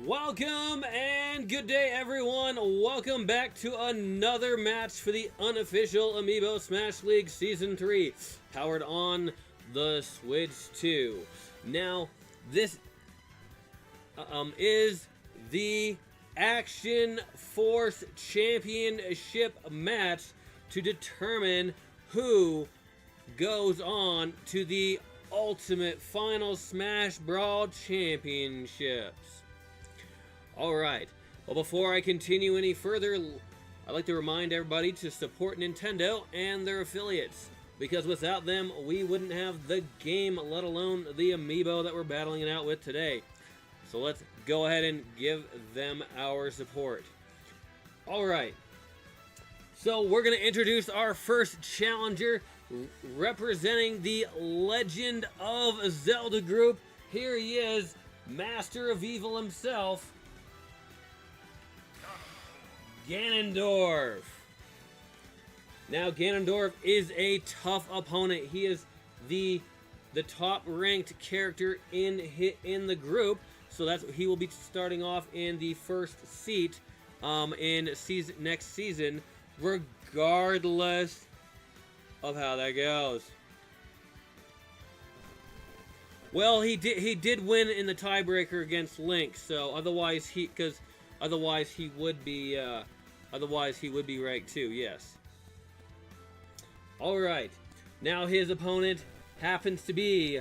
Welcome and good day, everyone. Welcome back to another match for the Unofficial Amiibo Smash League Season 3, powered on the Switch 2. Now, this is the Action Force Championship match to determine who goes on to the Ultimate Final Smash Brawl Championships. Alright, well, before I continue any further, I'd like to remind everybody to support Nintendo and their affiliates, because without them, we wouldn't have the game, let alone the amiibo that we're battling it out with today. So let's go ahead and give them our support. Alright, so we're going to introduce our first challenger, representing the Legend of Zelda group. Here he is, Master of Evil himself, Ganondorf. Now, Ganondorf is a tough opponent. He is the top-ranked character in the group, so he will be starting off in the first seat in next season, regardless of how that goes. Well, he did win in the tiebreaker against Link, so otherwise he would be ranked too. Yes. All right. Now his opponent happens to be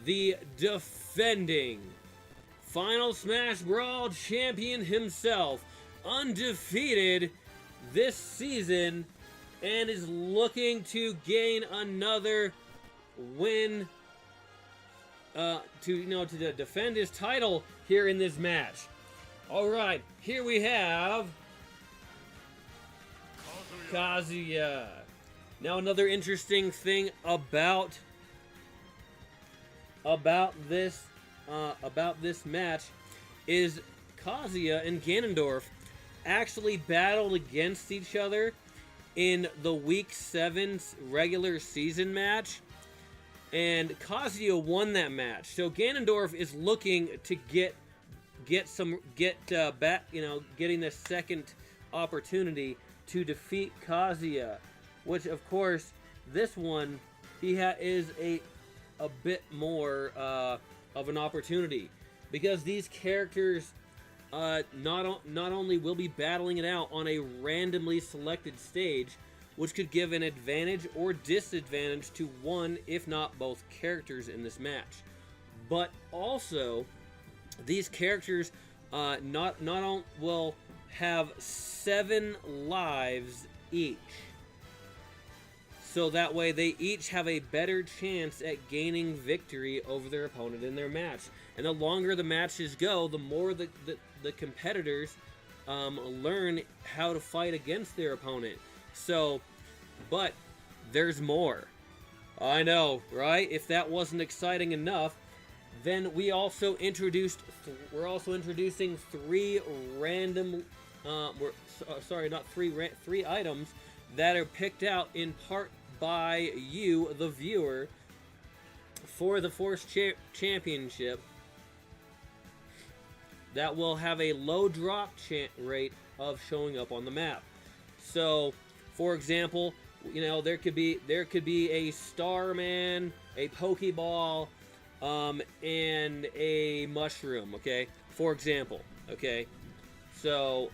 the defending Final Smash Brawl champion himself, undefeated this season, and is looking to gain another win to defend his title here in this match. All right, here we have Kazuya. Now, another interesting thing about this match is Kazuya and Ganondorf actually battled against each other in the Week 7 regular season match, and Kazuya won that match. So Ganondorf is looking to getting the second opportunity to defeat Kazuya, which of course this one is a bit more of an opportunity, because these characters not only will be battling it out on a randomly selected stage, which could give an advantage or disadvantage to one, if not both, characters in this match, but also these characters will have 7 lives each. So that way they each have a better chance at gaining victory over their opponent in their match. And the longer the matches go, the more the competitors learn how to fight against their opponent. So, but there's more. I know, right? If that wasn't exciting enough, then we're also introducing 3 random, three items that are picked out in part by you, the viewer, for the Force Championship, that will have a low drop rate of showing up on the map. So, for example, there could be a Starman, a Pokeball, and a mushroom, okay? For example, okay? So,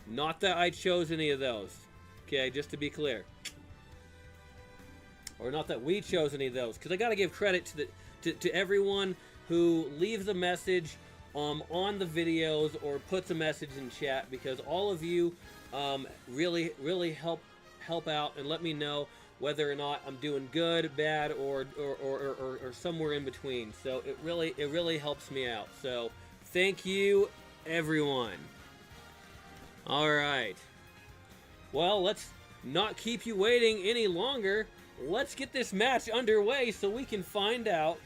not that I chose any of those, okay? Just to be clear. Or not that we chose any of those, because I gotta give credit to everyone who leaves a message on the videos or puts a message in chat, because all of you really help out and let me know whether or not I'm doing good, bad, or somewhere in between. So it really helps me out. So thank you, everyone. All right. Well, let's not keep you waiting any longer. Let's get this match underway so we can find out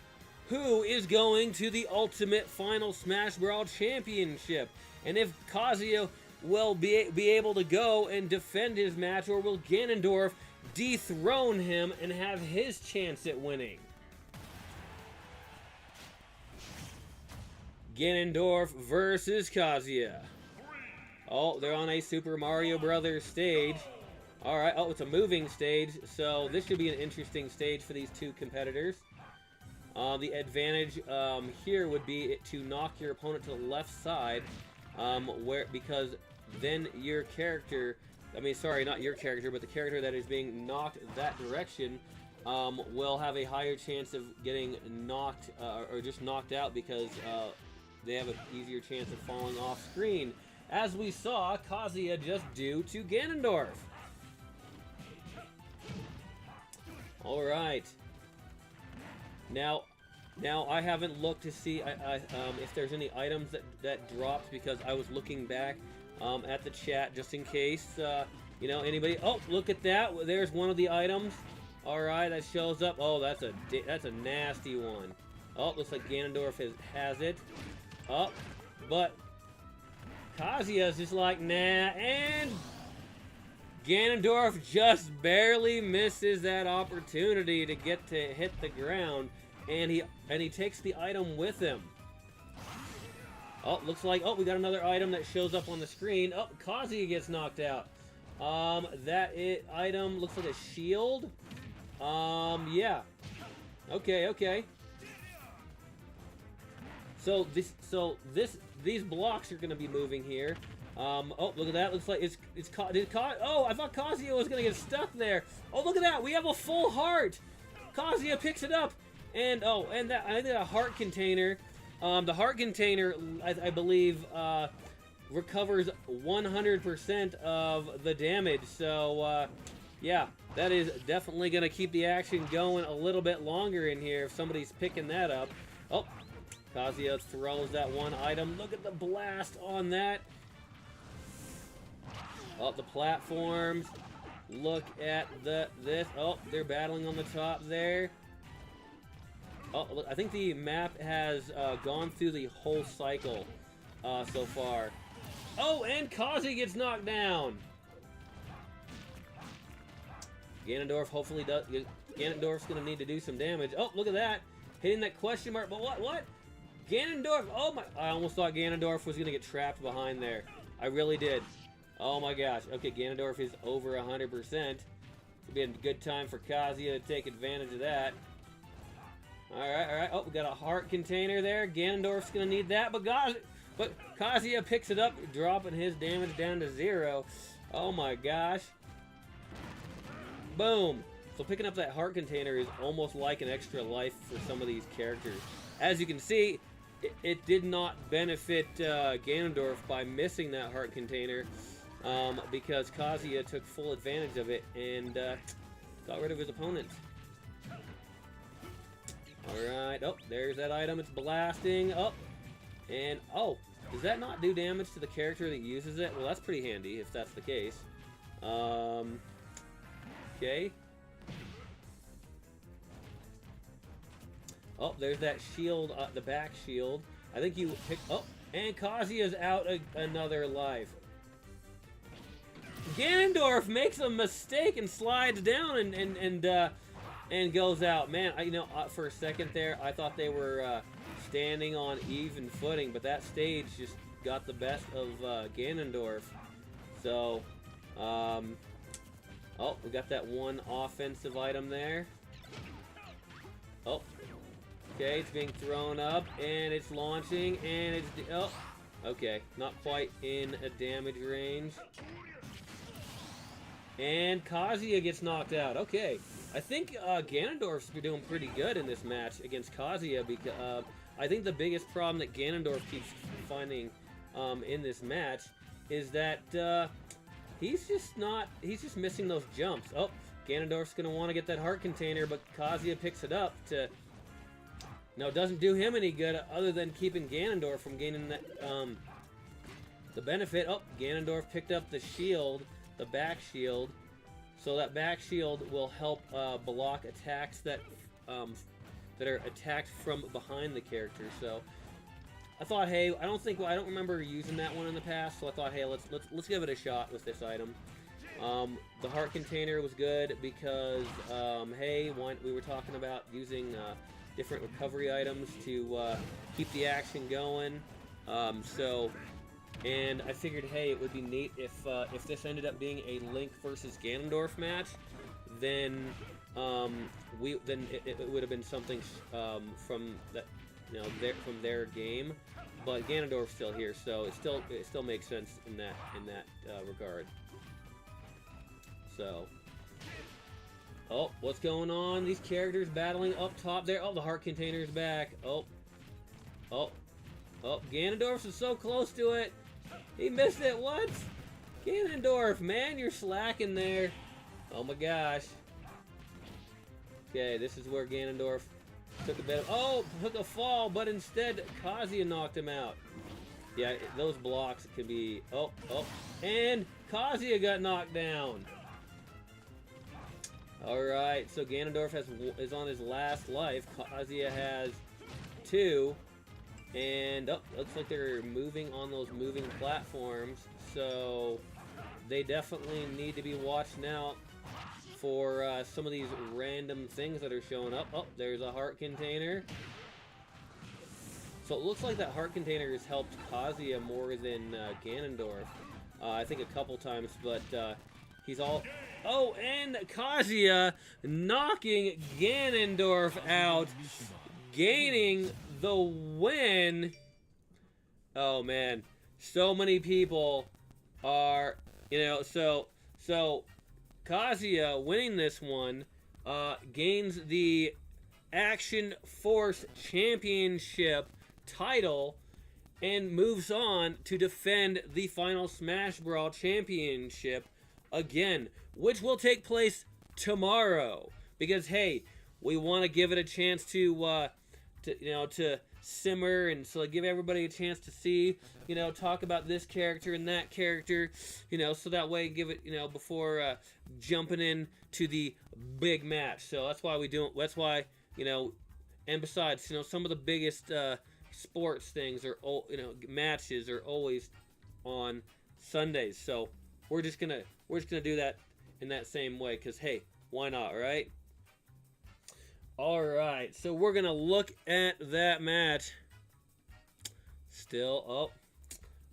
who is going to the Ultimate Final Smash Brawl Championship, and if Kazuya will be able to go and defend his match, or will Ganondorf dethrone him and have his chance at winning. Ganondorf versus Kazuya. Oh, they're on a Super Mario Brothers stage. Alright, oh, it's a moving stage, so this should be an interesting stage for these two competitors. The advantage here would be to knock your opponent to the left side, because then your character, I mean, sorry, not your character, but the character that is being knocked that direction will have a higher chance of getting knocked, or just knocked out, because they have an easier chance of falling off screen, as we saw Kazuya just do to Ganondorf. Alright. Now I haven't looked to see if there's any items that dropped, because I was looking back at the chat just in case, you know, anybody. Oh, look at that! There's one of the items. All right, that shows up. Oh, that's a nasty one. Oh, looks like Ganondorf has it. Oh, but Kazuya's just like, nah, and Ganondorf just barely misses that opportunity to get to hit the ground, and he takes the item with him. Oh, looks like, oh, we got another item that shows up on the screen. Oh, Kazuya gets knocked out. Item looks like a shield. Yeah. Okay. So these blocks are going to be moving here. Oh, look at that. Looks like oh, I thought Kazuya was going to get stuck there. Oh, look at that. We have a full heart. Kazuya picks it up. And, oh, and that, I think a heart container. The heart container, I believe, recovers 100% of the damage. So, yeah, that is definitely going to keep the action going a little bit longer in here if somebody's picking that up. Oh, Kazuya throws that one item. Look at the blast on that. Oh, the platforms. Look at this. Oh, they're battling on the top there. Oh, look, I think the map has gone through the whole cycle so far. Oh, and Kazuya gets knocked down. Ganondorf hopefully does. Ganondorf's gonna need to do some damage. Oh, look at that, hitting that question mark. But what? Ganondorf. Oh my! I almost thought Ganondorf was gonna get trapped behind there. I really did. Oh my gosh. Okay, Ganondorf is over 100%. It'll be a good time for Kazuya to take advantage of that. Alright. Oh, we got a heart container there. Ganondorf's gonna need that, but Kazuya picks it up, dropping his damage down to 0. Oh my gosh. Boom. So picking up that heart container is almost like an extra life for some of these characters. As you can see, it did not benefit Ganondorf by missing that heart container, because Kazuya took full advantage of it and got rid of his opponent. Alright, oh, there's that item, it's blasting, oh, and, oh, does that not do damage to the character that uses it? Well, that's pretty handy, if that's the case. Okay. Oh, there's that shield, the back shield. I think you pick, oh, and Kazuya's out another life. Ganondorf makes a mistake and slides down and goes out. Man, for a second there, I thought they were standing on even footing, but that stage just got the best of Ganondorf. So, oh, we got that one offensive item there. Oh, okay, it's being thrown up, and it's launching, and it's, oh, okay, not quite in a damage range. And Kazuya gets knocked out. Okay, I think Ganondorf's doing pretty good in this match against Kazuya, because I think the biggest problem that Ganondorf keeps finding in this match is that he's just missing those jumps. Oh, Ganondorf's gonna want to get that heart container, but Kazuya picks it up to. No, it doesn't do him any good other than keeping Ganondorf from gaining that the benefit. Oh, Ganondorf picked up the shield. The back shield, so that back shield will help block attacks that are attacked from behind the character. So I thought, hey, I don't remember using that one in the past, so I thought, hey, let's give it a shot with this item. The heart container was good because hey, we were talking about using different recovery items to keep the action going. And I figured, hey, it would be neat if this ended up being a Link versus Ganondorf match, then it would have been something from that, from their game. But Ganondorf's still here, so it still makes sense in that regard. So, oh, what's going on? These characters battling up top there. Oh, the heart container's back. Oh, Ganondorf is so close to it. He missed it. What? Ganondorf, man, you're slacking there. Oh my gosh. Okay, this is where Ganondorf took a bit of, took a fall, but instead Kazuya knocked him out. Yeah, those blocks could be, and Kazuya got knocked down. Alright, so Ganondorf is on his last life. Kazuya has 2. And, looks like they're moving on those moving platforms. So, they definitely need to be watching out for some of these random things that are showing up. Oh, there's a heart container. So it looks like that heart container has helped Kazuya more than Ganondorf. I think a couple times, but he's all... Oh, and Kazuya knocking Ganondorf out, gaining the win. Oh man, so many people are, so Kazuya winning this one gains the Action Force Championship title and moves on to defend the final Smash Brawl Championship again, which will take place tomorrow. Because hey, we want to give it a chance to simmer, and so give everybody a chance to see, talk about this character and that character, so that way give it, before jumping in to the big match. So that's why we do it. That's why, and besides, some of the biggest sports things are, matches are always on Sundays. So we're just gonna do that in that same way, because hey, why not, right? Alright, so we're gonna look at that match. Still,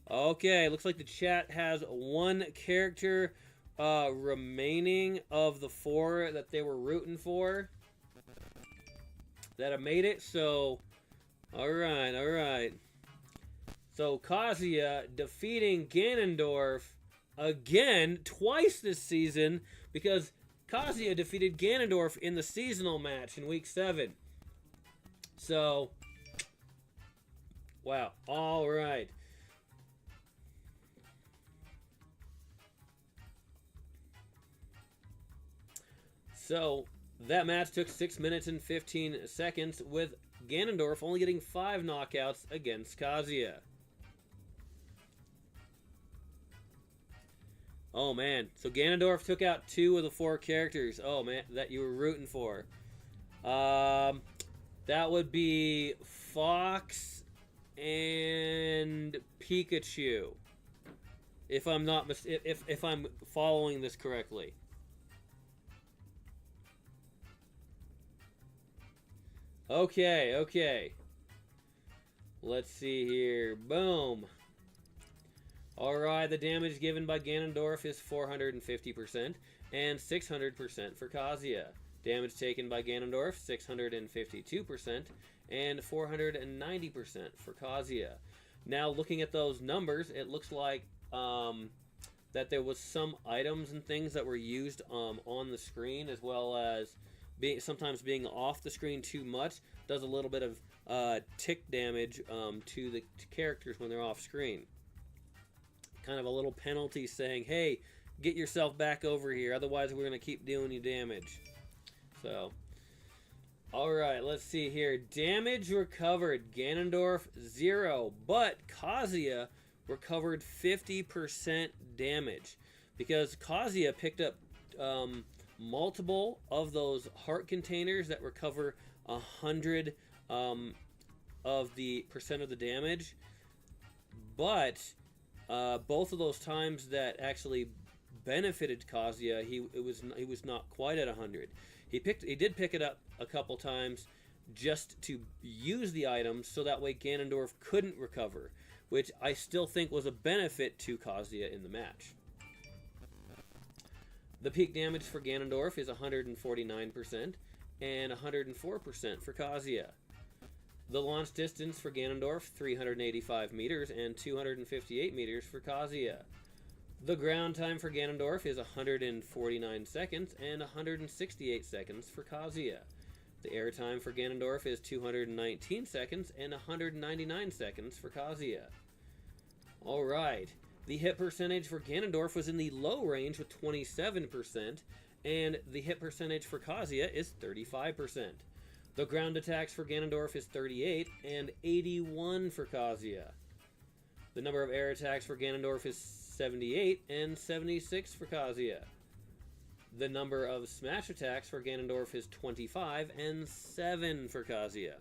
okay, looks like the chat has 1 character remaining of the 4 that they were rooting for that have made it. So, alright. So Kazuya defeating Ganondorf again, twice this season, because Kazuya defeated Ganondorf in the seasonal match in Week 7. So, wow. Alright. So, that match took 6 minutes and 15 seconds, with Ganondorf only getting 5 knockouts against Kazuya. Oh man, so Ganondorf took out 2 of the 4 characters. Oh man, that you were rooting for. That would be Fox and Pikachu, if I'm not if I'm following this correctly. Okay. Let's see here. Boom. Alright, the damage given by Ganondorf is 450% and 600% for Kazuya. Damage taken by Ganondorf, 652% and 490% for Kazuya. Now, looking at those numbers, it looks like that there was some items and things that were used on the screen, as well as sometimes being off the screen too much does a little bit of tick damage to the characters when they're off screen. Kind of a little penalty saying, hey, get yourself back over here, otherwise we're going to keep doing you damage. So, alright, let's see here. Damage recovered, Ganondorf 0, but Kazuya recovered 50% damage, because Kazuya picked up multiple of those heart containers that recover 100 of the percent of the damage, but both of those times that actually benefited Kazuya, he was not quite at 100. He did pick it up a couple times just to use the items so that way Ganondorf couldn't recover, which I still think was a benefit to Kazuya in the match. The peak damage for Ganondorf is 149% and 104% for Kazuya. The launch distance for Ganondorf, 385 meters and 258 meters for Kazuya. The ground time for Ganondorf is 149 seconds and 168 seconds for Kazuya. The air time for Ganondorf is 219 seconds and 199 seconds for Kazuya. Alright, the hit percentage for Ganondorf was in the low range with 27%, and the hit percentage for Kazuya is 35%. The ground attacks for Ganondorf is 38 and 81 for Kazuya. The number of air attacks for Ganondorf is 78 and 76 for Kazuya. The number of smash attacks for Ganondorf is 25 and 7 for Kazuya.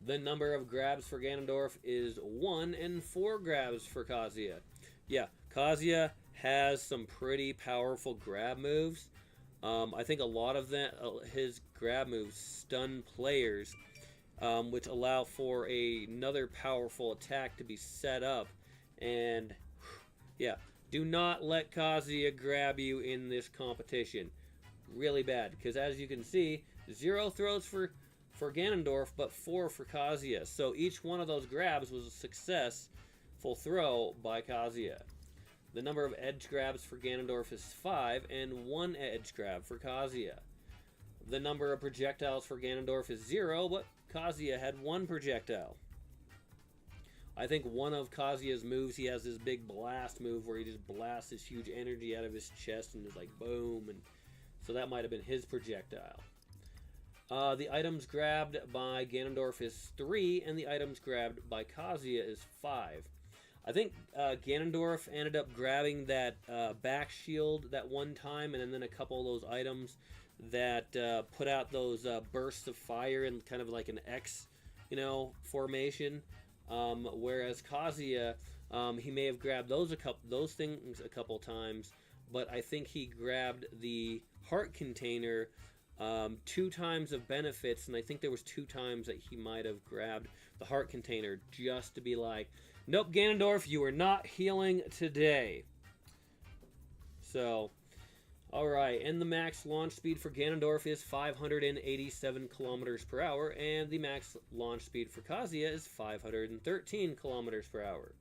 The number of grabs for Ganondorf is 1 and 4 grabs for Kazuya. Yeah, Kazuya has some pretty powerful grab moves. I think a lot of his grab moves stun players, which allow for another powerful attack to be set up. And yeah, do not let Kazuya grab you in this competition. Really bad, because as you can see, 0 throws for Ganondorf, but 4 for Kazuya. So each one of those grabs was a successful throw by Kazuya. The number of edge grabs for Ganondorf is 5 and 1 edge grab for Kazuya. The number of projectiles for Ganondorf is 0, but Kazuya had 1 projectile. I think one of Kazuya's moves, he has this big blast move where he just blasts this huge energy out of his chest and is like boom, and so that might have been his projectile. The items grabbed by Ganondorf is 3, and the items grabbed by Kazuya is 5. I think Ganondorf ended up grabbing that back shield that one time, and then a couple of those items that put out those bursts of fire in kind of like an X, formation. Whereas Kazuya, he may have grabbed those things a couple times, but I think he grabbed the heart container 2 times of benefits, and I think there was 2 times that he might have grabbed the heart container just to be like, nope, Ganondorf, you are not healing today. So, alright, and the max launch speed for Ganondorf is 587 kilometers per hour, and the max launch speed for Kazuya is 513 kilometers per hour.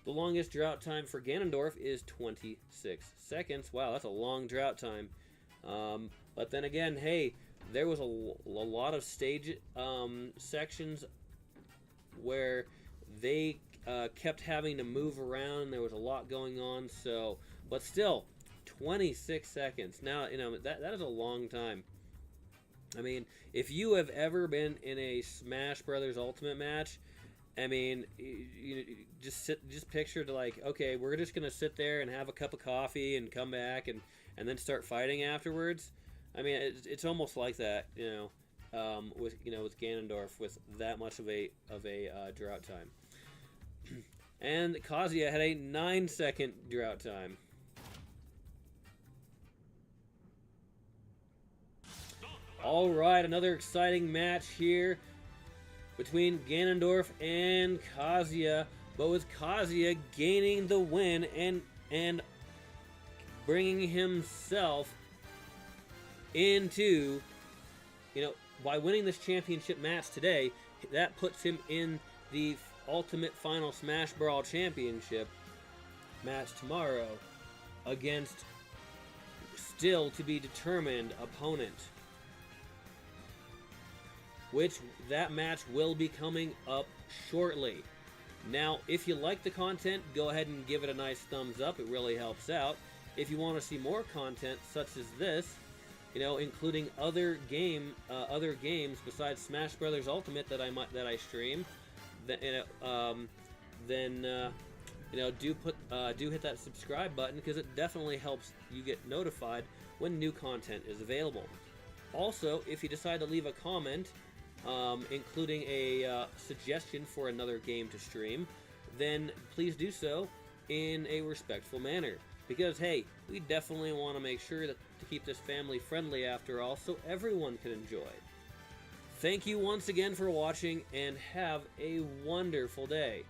The longest drought time for Ganondorf is 26 seconds. Wow, that's a long drought time. But then again, hey, there was a lot of stage sections where they kept having to move around. There was a lot going on, so, but still, 26 seconds. Now, that is a long time. I mean, if you have ever been in a Smash Brothers Ultimate match, I mean, you just picture like, okay, we're just gonna sit there and have a cup of coffee and come back and then start fighting afterwards. I mean, it's almost like that, with Ganondorf with that much of a drought time. And Kazuya had a 9-second drought time. All right, another exciting match here between Ganondorf and Kazuya, but with Kazuya gaining the win and bringing himself into, by winning this championship match today, that puts him in the Ultimate Final Smash Brawl Championship match tomorrow against still to be determined opponent, which that match will be coming up shortly. Now, if you like the content, go ahead and give it a nice thumbs up. It really helps out. If you want to see more content such as this, including other games besides Smash Brothers Ultimate that I stream, then do hit that subscribe button, because it definitely helps you get notified when new content is available. Also, if you decide to leave a comment, including a suggestion for another game to stream, then please do so in a respectful manner. Because, hey, we definitely want to make sure that to keep this family friendly after all, so everyone can enjoy. Thank you once again for watching, and have a wonderful day.